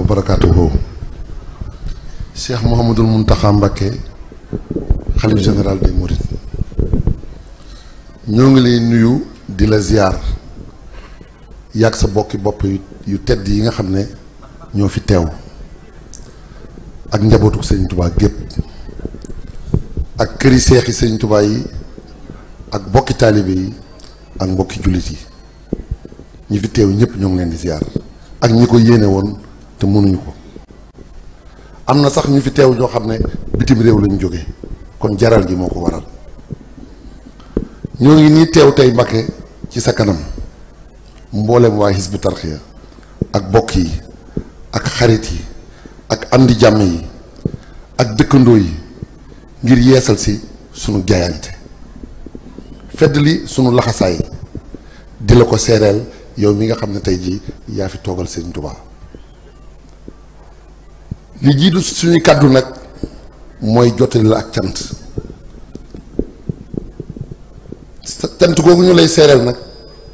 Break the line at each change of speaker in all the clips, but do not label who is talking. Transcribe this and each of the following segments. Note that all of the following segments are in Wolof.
barakatuhu. Cheikh Mouhamadul Mountakha Mbacké xalif général des Mourides ñoo ngi lay nuyu di la ziar yàgg sa bokki bopp yu tedd yi nga xam ne ñoo fi teew ak njabootu Sëriñ Tuubaa gépp ak këri seexi Sëriñ Tuubaa yi ak bokki taalibe yi ak mbokki jullit yi ñi fi teew ñëpp ñoo ngi leen di ziar ak ñi ko yéene woon te mënuñu ko. am na sax ñu fi teew ñoo xam ne bitim réew lañu jóge kon jaral gi moo ko waral ñoo ngi nii teew tey Mbacké ci sa kanam mboolem waa Hizbut Tarqiyyah ak bokk yi ak xarit yi ak andi jàmm yi ak dëkkandoo yi ngir yeesal si sunu jaayante fedd li sunu laxasaay di la ko seereel yow mi nga xam ne tey jii yaa fi toogal Sëriñ Tuubaa li jiitu suñuy kàddu nag mooy jottali la ak cant cant googu ñu lay seereel nag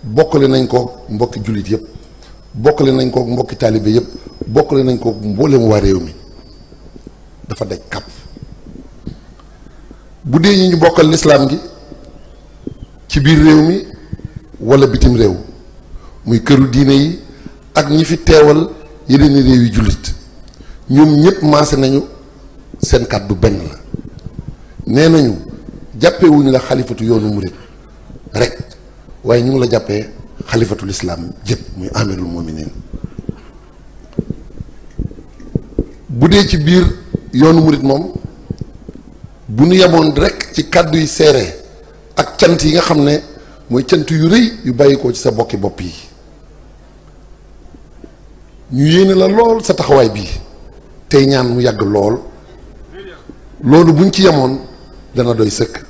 bokkale nañ ko mbokki jullit yëpp bokkale nañ ko mbokki taalibe yëpp bokkale nañ ko mboolem waa réew mi dafa daj kàpp bu dee ñi ñu bokkal lislaam gi ci biir réew mi wala bitim réew muy këru diine yi ak ñi fi teewal yeneen i réew yi jullit ñoom ñëpp maase nañu seen kàddu benn la nee nañu jàppewuñu la xalifatu yoonu murit rek waaye ñu ngi la jàppee xalifatul islaam jëpp muy amirul mu'minin bu dee ci biir yoonu murit moom bu ñu yemoon rek ci kàddu yi seere ak cant yi nga xam ne mooy cant yu rëy yu bàyyikoo ci sa bokki bopp yi ñu yéene la lool sa taxawaay bii tey ñaan mu yàgg lool loolu buñ ci yemoon dana doy sëkk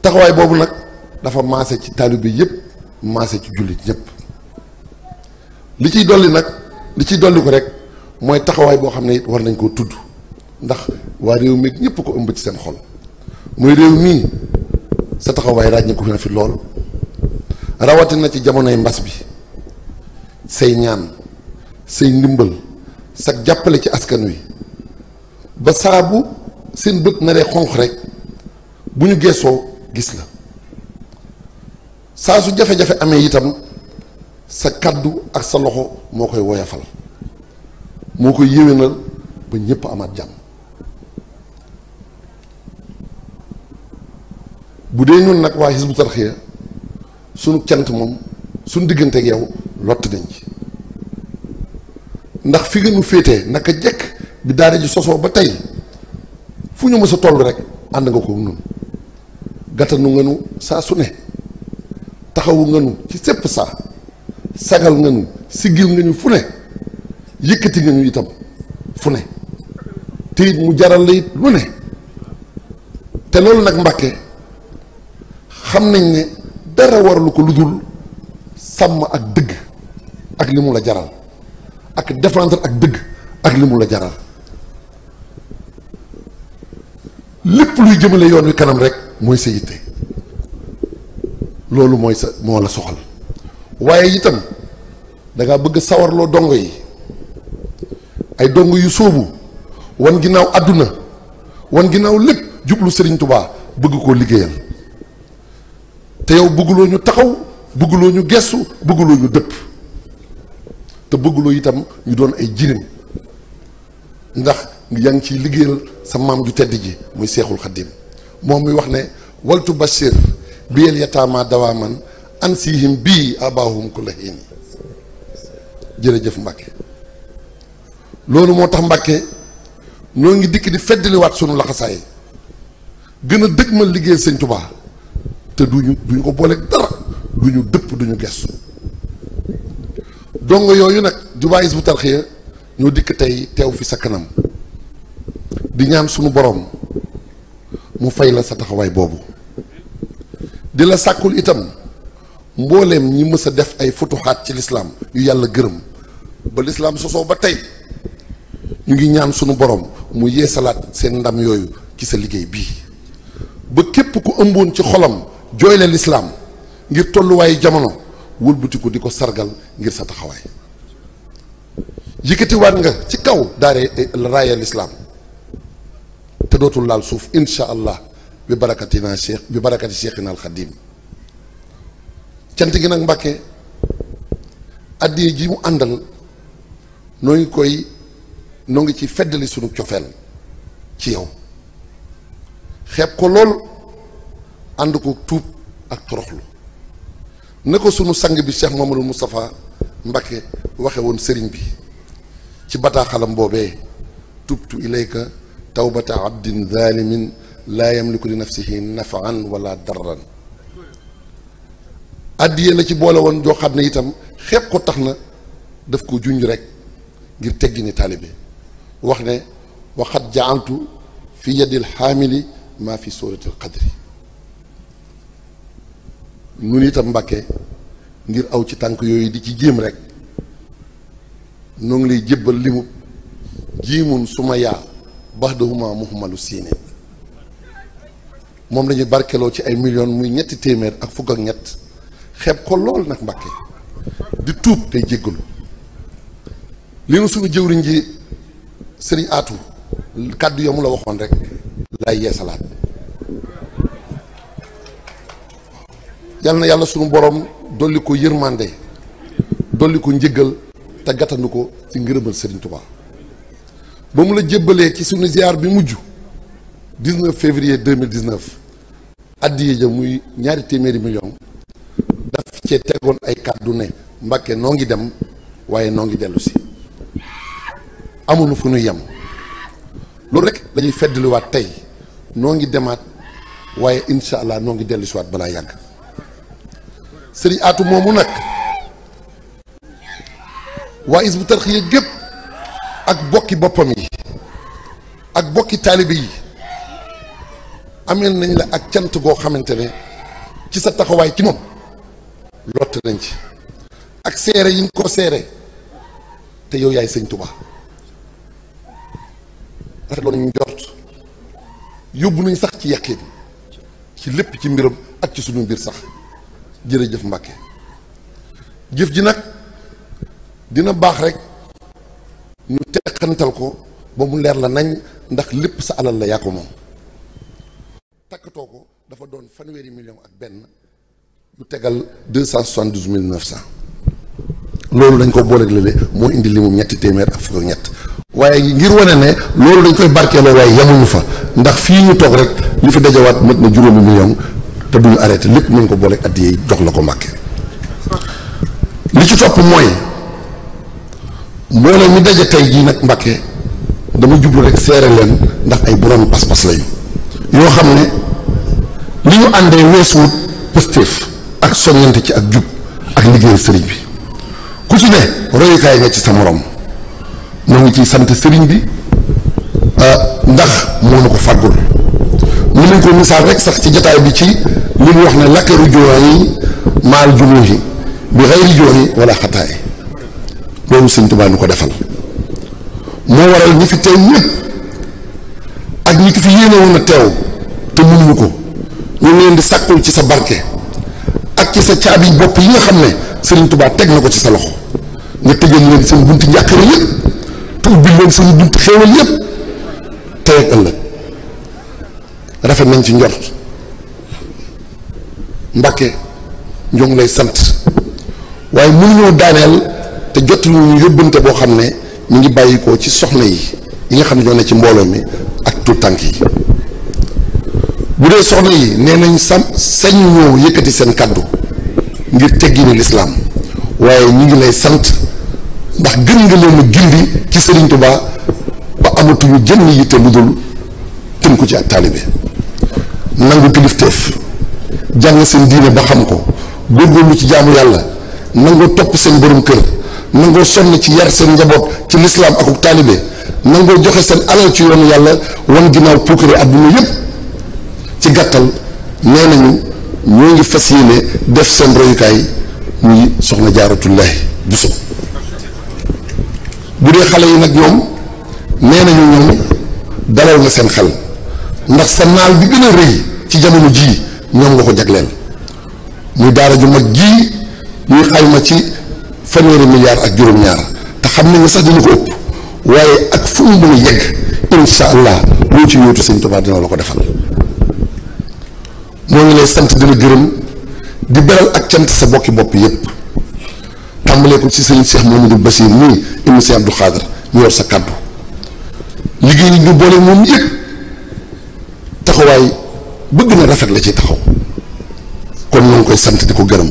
taxawaay boobu nag dafa maase ci taalibe yëpp maase ci jullit ñëpp li ciy dolli nag li ciy dolli ko rek mooy taxawaay boo xam ne it war nañ koo tudd ndax waa réew mi ñëpp ko ëmb ci seen xol muy réew mii sa taxawaay ràññee ko fi lool rawatina ci jamonoy mbas bi say ñaan say ndimbal sag jàppale ci askan wi ba saabu seen bët naree xonq rek bu ñu geesoo gis la saa su jafe-jafe amee itam sa kàddu ak sa loxo moo koy woyafal moo koy yéwénal ba ñépp amaat jàmm bu dee ñun nag waa Hizbut Tarqiyyah sunu cant moom sunu diggante ak yow lott nañ ci ndax fi nga nu féetee naka jekk bi daara ji sosoo ba tey fu ñu mës a toll rek ànd nga ko nun gàttanu nga nu saa su ne taxawu nga nu ci sépp saa sagal nga nu siggil nga ñu fu ne yëkkati nga ñu itam fu ne te it mu jaral la it lu ne te loolu nag Mbacké xam nañ ne dara waralu ko lu dul sàmm ak dëgg ak li mu la jaral ak défendre ak dëgg ak li mu la jaral lépp luy jëmale yoon wi kanam rek mooy sa yitte loolu mooy sa moo la soxal waaye itam dangaa bëgg sawarloo dongo yi ay dongo yu sóobu wan ginnaaw àdduna wan ginnaaw lépp jublu Sëriñ Tubaa bëgg koo liggéeyal te yow bëgguloo ñu taxaw bëgguloo ñu gestu bëgguloo ñu dëpp te bëgguloo itam ñu doon ay jirim ndax yaa ngi ciy liggéeyal sa maam ju tedd ji muy Seexul Xaddim moom mi wax ne waltu bashir biyel yataama dawaaman ansihim bii abaahum kulla hiin jërëjëf Mbacké loolu moo tax Mbacké noo ngi dikk di feddaliwaat sunu laxasaay gën a dëgmal liggéeyal Sëñ Tubaa te duñu ko booleeg dara duñu dëpp duñu gestu dongo yooyu nag jumaa Hizbut Tarqiyyah ñoo dikk tey teew fi sa kanam di ñaan sunu borom mu fay la sa taxawaay boobu di la sàkkul itam mbooleem ñi mës a def ay futuxaat ci lislaam yu yàlla gërëm ba lislaam sosoo ba tey ñu ngi ñaan sunu borom mu yeesalaat seen ndam yooyu ci sa liggéey bii ba képp ku ëmboon ci xolam jooyle lislaam ngir tolluwaayu jamono wëlbatiku di ko sargal ngir sa taxawaay yëkkatiwaat nga ci kaw daare raaya lislaam te dootul laal suuf insha allah bi barakatina cheikh bi barakati cheikhina al xadim cant gi nag Mbàkke addiye ji mu àndal noo ngi ci feddali sunu cofeel ci yow xeeb ko lool ànd ko tuub ak toroxlu na ko sunu sang bi Cheikh Mamadou Moustapha Mbacké waxe woon sëriñ bi ci bataaxalam boobee tubtu ilayka tawbata abdin zalimin laa yamliku li nafsihi nafaan wala darran addiye la ci boole woon joo xam ne itam xeeb ko tax na daf ko junj rek ngir teggi ni taalibe wax ne waxat jaaltu fi yadil xaamili maa fi suratil qadri nun itam Mbàkke ngir aw ci tànk yooyu di ci jéem rek noo ngi lay jébbal limu jiimun suma yaa baxdahuma muhmalu siine moom lañuy barkeloo ci ay millions muy ñetti téeméer ak fukk ak ñett xeeb ko lool nag Mbàkke di tuub tey jéggalu li nu suñu jëwriñ ji sëriñ aatu kàddu yamu la waxoon rek lay yeesalaat yal na yàlla sunu borom dolli ko yërmande dolli ko njëggal te gàttandu ko ci ngërëmal sëriñ Tuubaa ba mu la jébbalee ci sunu ziar bi mujj 19 février 2019 addiye ja muy ñaari téeméeri million daf cee tegoon ay kàddu ne Mbàkke noo ngi dem waaye noo ngi dellu si amuñu fu ñu yem loolu rek dañuy feddaliwaat tey noo ngi demaat waaye incha allah noo ngi dellu si waat balaa yàgg sëriñ Aatu moomu nag waa Hizbut Tarqiyyah gépp ak bokki boppam yi ak bokki taalibe yi ameel nañ la ak cant goo xamante ne ci sa taxawaay ci moom lott nañ ci ak seere yi nga ko seere te yow yaay sëñ Tuubaa rafet loolu ñu njort yóbbu nañ sax ci yàqin ci lépp ci mbiram ak ci sunu mbir sax jërëjëf Mbàkke jëf ji nag dina baax rek ñu teqantal ko ba mu leer la nañ ndax lépp sa alal la yaa ko moom takkatoo ko dafa doon fanweeri million ak benn lu tegal 272 900 loolu dañ ko booleeg lële moo indi li mu ñetti téeméer ak fukk ak ñett waaye ngir wane ne loolu dañ koy barkeeloo waaye yamuñu fa ndax fii ñu toog rek li fi dajawaat mat na juróomi million te duñu arrêté lépp nañ ko booleeg addiya yi jox la ko Mbàkke li ci topp mooy mbooloo mi daje tey jii nag Mbàkke dama jublu rek seere leen ndax ay borom pas-pas lañu yoo xam ne li ñu àndee weesuwut pëstéef ak soññante ci ak jub ak liggéey sëriñ bi ku ci ne royukaay nga ci sa morom moo ngi ciy sant sëriñ bi ndax moo na ko fàggul mën nañ ko misaal rek sax ci jataay bi ci li mu wax ne lakkaru jooyi maal junuuhi bi xayri jooyi wala xataay loolu sëñ Tuubaa nu ko defal moo waral ñi fi teew ñëpp ak ñi ki fi yéene woon a teew te mënuñu ko ñu ngi leen di sàkkul ci sa barke ak ci sa caabi bopp yi nga xam ne sëriñ Tuubaa teg na ko ci sa loxo nga tëjal leen seen bunti njàqare yëpp te ubbil leen seen bunti xéewal yëpp tey ak ëllëg rafet nañ ci njort Mbàkke ñoo ngi lay sant waaye mënuñoo daaneel te jot ñu yóbbante boo xam ne ñu ngi bàyyikoo ci soxna yi nga xam ne ñoo ne ci mbooloo mi ak tout tànk yi bu dee soxna yi nee nañ sañ ñoo yëkkati seen kàddu ngir teggini lislaam waaye ñu ngi lay sant ndax gën nga leen a gindi ci Sëriñ Tuubaa ba amatuñu jënn yitte lu dul tënku ci ak taalibe nangu kilifteef jàng seen diine ba xam ko góorgóorlu ci jaamu yàlla nangoo topp seen borom kër nangoo sonn ci yar seen njaboot ci lislaam akuk taalibe nangoo joxe seen alal ci yoonu yàlla wan ginnaaw puukare àdduna yépp ci gàttal nee nañu ñoo ngi fas yéene def seen royukaay muy soxna Jaaratullaahi Buso bu dee xale yi nag ñoom nee nañu ñoom dalal nga seen xel ndax sa naal bi gën a rëy ci jamono jii ñoom nga ko jagleel muy daara ju mag jii ñuy xayma ci fanweeri milliards ak juróom-ñaar te xam nañ ne sax dina ko ëpp waaye ak fu mu mën a yegg insha allah loo ci yóotu sëñ Tuubaa dina la ko defal moo ngi lay sant di la gërëm di beral ak cant sa bokki bopp yépp tàmbalee ko ci sëñ Cheikh Mamadou Bassir nii ibnu Cheikh Abdou Khadre ñu yor sa kàddu liggéey ni ñu boole moom yëpp taxawaay bëgg na rafet la ci taxaw kon ñoo ngi koy sant di ko gërëm